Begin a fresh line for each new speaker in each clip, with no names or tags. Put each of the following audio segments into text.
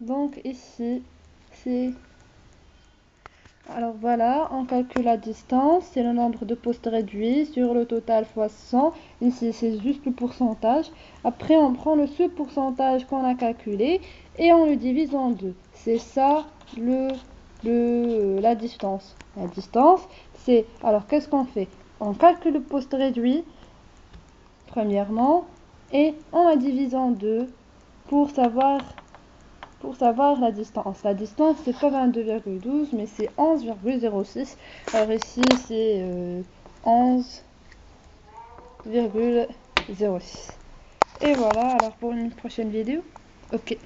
Donc ici, c'est... Alors voilà, on calcule la distance, c'est le nombre de postes réduits sur le total fois 100. Ici, c'est juste le pourcentage. Après, on prend ce pourcentage qu'on a calculé et on le divise en deux. C'est ça la distance. La distance, c'est... Alors, qu'est-ce qu'on fait? On calcule le poste réduit, premièrement, et on la divise en deux pour savoir la distance. La distance, c'est pas 22,12, mais c'est 11,06. Alors ici, c'est 11,06. Et voilà, alors pour une prochaine vidéo. Ok.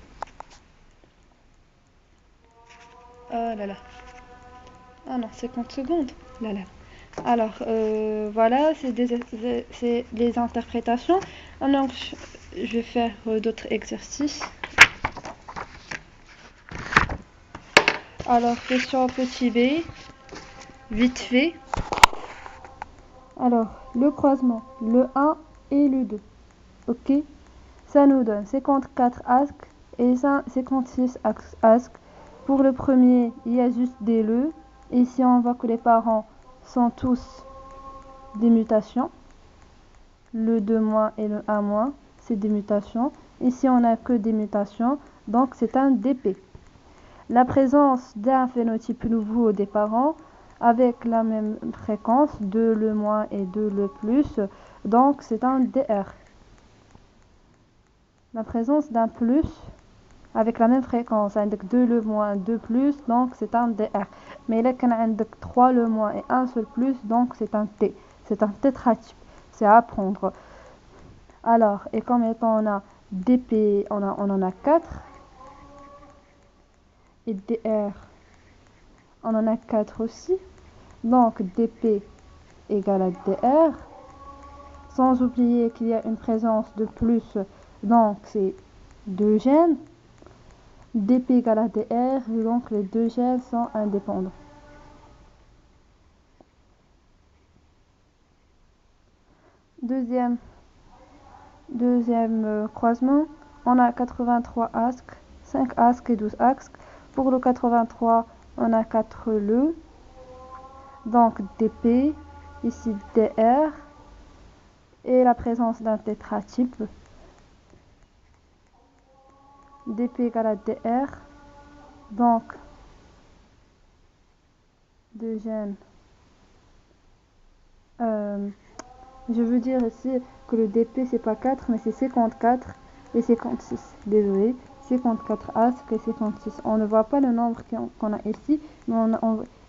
Oh là là. Ah non, 50 secondes. Là là. Alors, voilà, c'est des interprétations. Alors, je vais faire d'autres exercices. Alors, question petit b, vite fait. Alors, le croisement, le 1 et le 2. Ok, ça nous donne 54 asks et 56 asks. Pour le premier, il y a juste des le. Ici, on voit que les parents sont tous des mutations. Le 2- et le 1-, c'est des mutations. Ici, on n'a que des mutations, donc c'est un DP. La présence d'un phénotype nouveau des parents avec la même fréquence, 2 le moins et 2 le plus, donc c'est un DR. La présence d'un plus avec la même fréquence, avec 2 le moins, 2 plus, donc c'est un DR. Mais là, quand on a 3 le moins et 1 seul plus, donc c'est un T. C'est un tétratype. C'est à apprendre. Alors, et comme étant on a DP, on en a 4. Et DR, on en a 4 aussi. Donc, DP égale à DR. Sans oublier qu'il y a une présence de plus, donc c'est 2 gènes. DP égale à DR, donc les deux gènes sont indépendants. Deuxième croisement, on a 83 asks, 5 asks et 12 asks. Pour le 83, on a 4 le. Donc DP, ici DR, et la présence d'un tétratype. DP égale à DR, donc deux gènes. Je veux dire ici que le DP c'est pas 4 mais c'est 54 et 56. Désolé, 54 asks et 56. On ne voit pas le nombre qu'on a ici, mais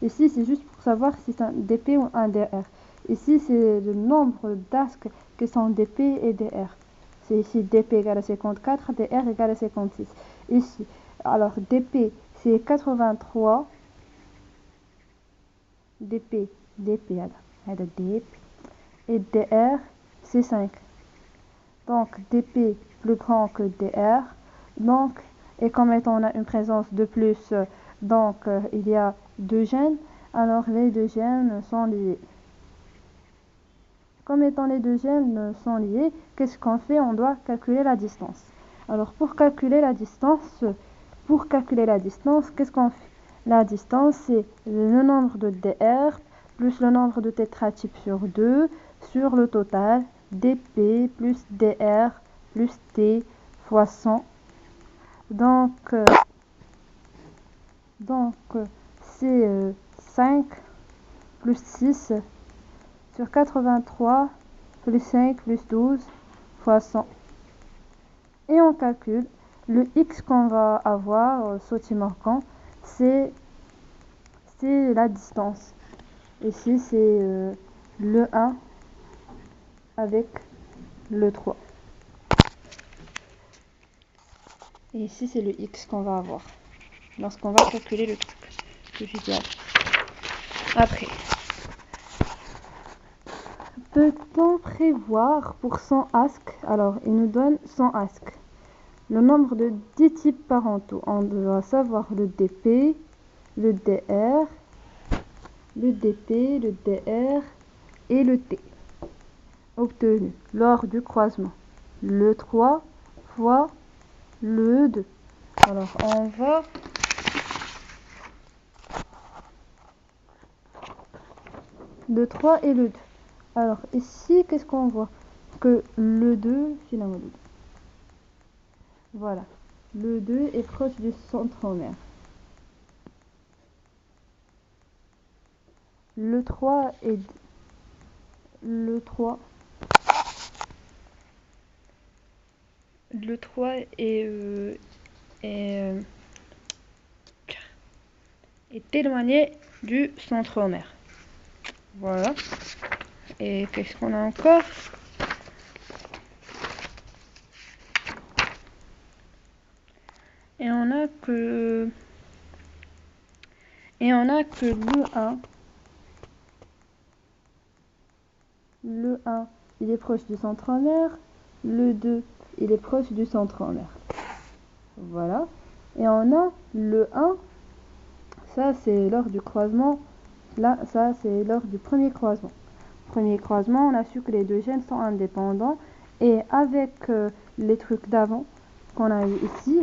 ici c'est juste pour savoir si c'est un DP ou un DR. Ici c'est le nombre d'asks qui sont DP et DR. C'est ici DP égale à 54, DR égale à 56. Ici, alors DP c'est 83. DP هذا DP et DR c'est 5. Donc DP plus grand que DR. Donc, et comme étant on a une présence de plus, donc il y a deux gènes, alors les deux gènes sont liés. Comme étant les deux gènes sont liés, qu'est-ce qu'on fait? On doit calculer la distance. Alors pour calculer la distance, qu'est-ce qu'on fait? La distance c'est le nombre de DR plus le nombre de tétratypes sur 2 sur le total DP plus DR plus T fois 100. Donc c'est 5 plus 6 sur 83 plus 5 plus 12 fois 100. Et on calcule le x qu'on va avoir, sauté marquant, c'est la distance. Ici c'est le 1 avec le 3. Et ici c'est le x qu'on va avoir lorsqu'on va calculer le truc que j'ai dit après. Peut-on prévoir pour 100 asks? Alors il nous donne 100 asks. Le nombre de 10 types parentaux. On doit savoir le DP, le DR, le DP, le DR et le T. Obtenu lors du croisement. Le 3 fois le 2 Alors on va le 3 et le 2. Alors ici, qu'est-ce qu'on voit? Que le 2, finalement, voilà, le 2 est proche du centromère. Le 3 est le 3 est éloigné du centromère. Voilà. Et qu'est-ce qu'on a encore? Et on a que le 1, il est proche du centromère, le 2, il est proche du centromère. Voilà. Et on a le 1, ça c'est lors du croisement, là ça c'est lors du premier croisement. Premier croisement, on a su que les deux gènes sont indépendants, et avec les trucs d'avant qu'on a eu ici,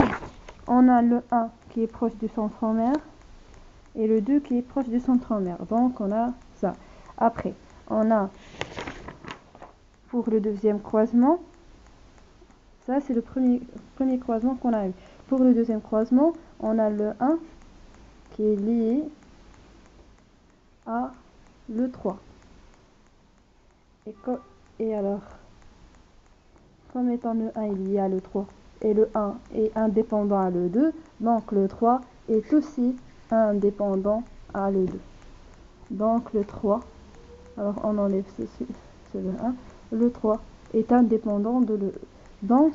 on a le 1 qui est proche du centromère et le 2 qui est proche du centromère. Donc on a ça. Après, on a pour le deuxième croisement, ça c'est le premier croisement qu'on a eu. Pour le deuxième croisement, on a le 1 qui est lié à le 3. Et alors, comme étant le 1 est lié à le 3 et le 1 est indépendant à le 2, donc le 3 est aussi indépendant à le 2. Donc le 3, alors on enlève ceci, c'est le 1, le 3 est indépendant de le 2. Donc,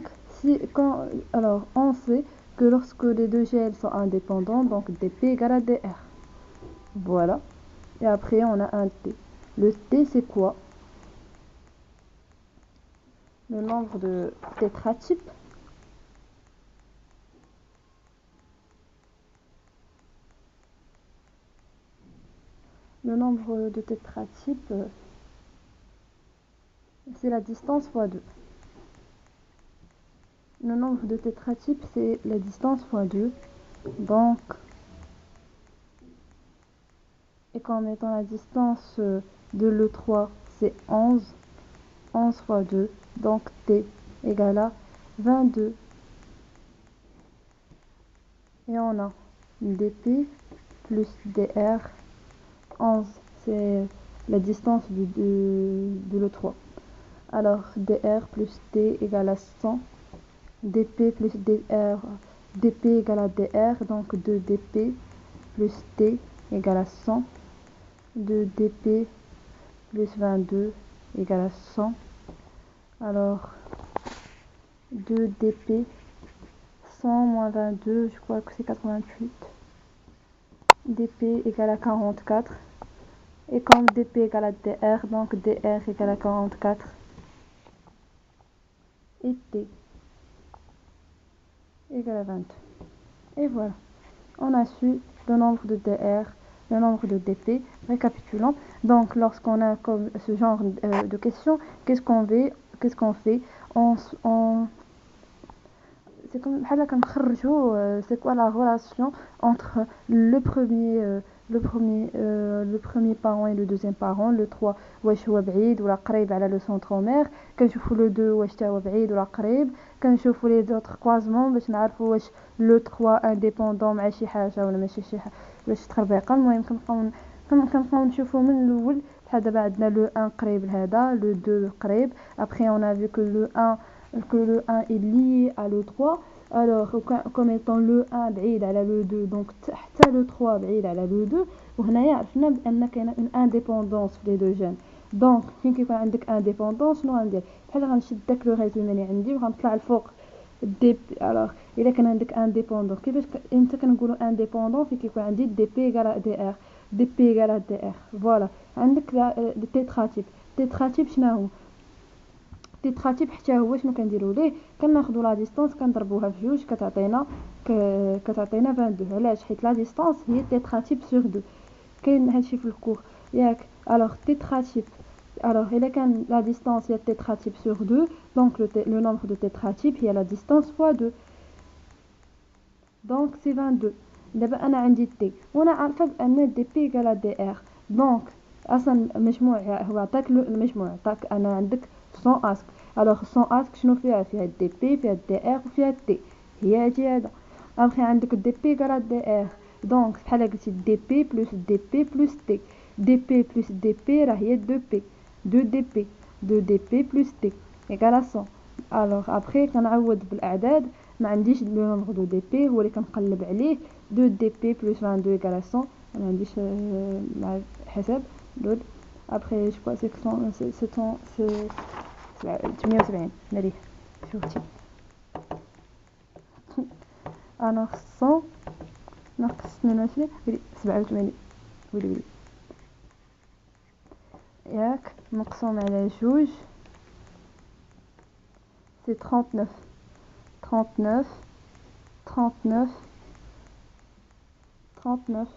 alors on sait que lorsque les deux GL sont indépendants, donc dp égale à dr. Voilà. Et après on a un t. Le t c'est quoi? Le nombre de tétratypes. Le nombre de tétratypes, c'est la distance fois 2. Le nombre de tétratypes, c'est la distance fois 2. Donc, et comme étant la distance de l'E3, c'est 11. 11 fois 2. Donc, T égale à 22. Et on a dp plus dr. 11, c'est la distance de l'E3. Alors, dr plus t égale à 100. dp plus dr, dp égale à dr, donc 2 dp plus t égale à 100. 2 dp plus 22 égale à 100. Alors, 2 dp, 100 moins 22, je crois que c'est 88. dp égale à 44. Et comme dp égale à dr, donc dr égale à 44. Et t égale à 22. Et voilà, on a su le nombre de dr, le nombre de dp. Récapitulons. Donc lorsqu'on a comme ce genre de questions, qu'est-ce qu'on fait? C'est comme c'est quoi la relation entre le premier parent et le deuxième parent. Le 3 واش هو بعيد ولا قريب على لو سنترومير. كنشوفوا le 2 واش تا هو بعيد ولا قريب. كنشوفوا les autres croisements باش نعرفوا واش le 3 indépendant مع شي حاجه ولا ماشي شي حاجه باش تخربيقه. المهم كنبقاو نشوفوا من الاول. بحال دابا عندنا لو 1 قريب لهذا, le 2 قريب. Après on a vu que le 1 est lié à le 3. Alors comme étant le 1 بعيد على le 2, donc حتى le 3 بعيد على le 2. وهنايا عرفنا بان كاينه une indépendance في les deux gènes. donc فين كيكون عندك indépendance شنو غندير؟ بحال غنشد داك لو ريزومي اللي عندي وغنطلع الفوق دي. alors الا كان عندك indépendant, كيفاش امتى كنقولوا indépendant؟ فين كيكون عندي dp égale à dr. dp égale à dr. voilà. عندك التيتراتيب. التيتراتيب شنو هو؟ التيتراتيب حتى هو شنو كنديروا ليه؟ كناخذوا لا ديستانس كنضربوها في جوج كتعطينا 22. علاش؟ حيت لا ديستانس هي التيتراتيب سور 2. كاين هادشي في الكور ياك. alors tétratype, alors الا كان la distance هي tétratype sur 2, donc le nombre de tétratypes هي la distance fois 2. دونك سي 22. دابا انا عندي تي وانا عارفه بان دي بي ايكال دي ار، دونك اصلا المجموع هو عطاك المجموع عطاك انا عندك 100 اسك. الوغ 100 اسك شنو فيها؟ فيها دي بي فيها دي ار وفيها تي، هي هادي هذا. ابخي عندك دي بي ايكال دي ار، دونك بحال قلتي دي بي بلس دي بي بلس تي. دي بي بلس دي بي راه هي 2 بي، 2 دي بي، 2 دي بي بلس تي ايكال 100. الوغ ابخي كنعوض بالاعداد، ما عنديش لو نومبر دو دي بي هو اللي كنقلب عليه. 2 دي بي بلس 22 ايكال 100، ما عنديش مع الحساب دول. ابخي جو كوا سي 78 ناريه شوفتي. الوغ 100 ناقص 22 ولي 87، ولي ياك مقسوم على جوج سي 39. 39 39 39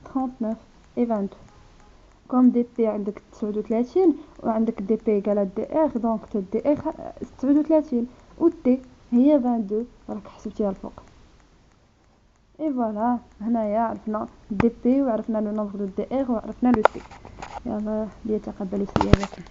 39 اي 22. كوم دي بي عندك 39 وعندك دي بي ايكال دي ار، دونك تا دي ار 39 و تي هي 22 راك حسبتيها الفوق. اي فوالا هنايا عرفنا دي بي وعرفنا لو نومبر دو دي ار وعرفنا لو تي. يلا ليتقبلوا سيادتكم.